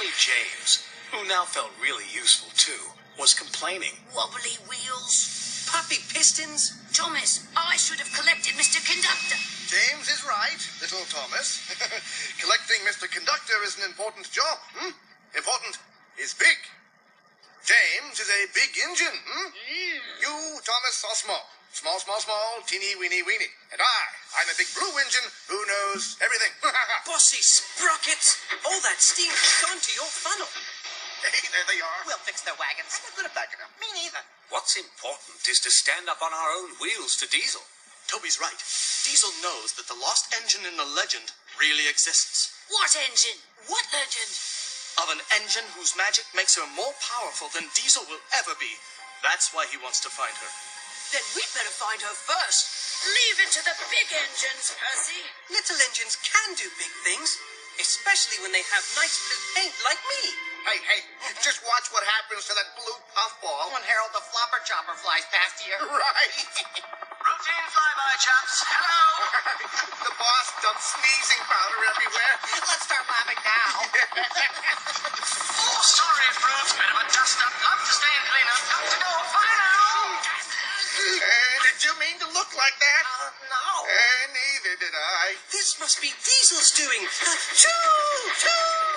Only James, who now felt really useful too, was complaining. Wobbly wheels. Puppy pistons. Thomas, I should have collected Mr. Conductor. James is right, little Thomas. Collecting Mr. Conductor is an important job. Important is big. James is a big engine. You, Thomas, are small. Small, small, small, teeny, weeny, weeny. And I'm a big blue engine who knows everything. Bossy sprockets. All that steam has gone to your funnel. Hey, there they are. We'll fix their wagons. I'm not good at backing up. Me neither. What's important is to stand up on our own wheels to Diesel. Toby's right. Diesel knows that the lost engine in the legend really exists. What engine? What legend? Of an engine whose magic makes her more powerful than Diesel will ever be. That's why he wants to find her. Then we'd better find her first. Leave it to the big engines, Percy. Little engines can do big things, especially when they have nice blue paint like me. Hey, just watch what happens to that blue puffball. When Harold the Flopper Chopper flies past here. Right. Routine flyby, chaps. Hello. The boss dumps sneezing powder everywhere. Let's start laughing now. Oh, sorry, Fruit. Bit of a dust-up. Love to stay and clean up. Got to go. Bye now. Did you mean to look like that? No. Neither did I. This must be Diesel's doing. Choo! Choo!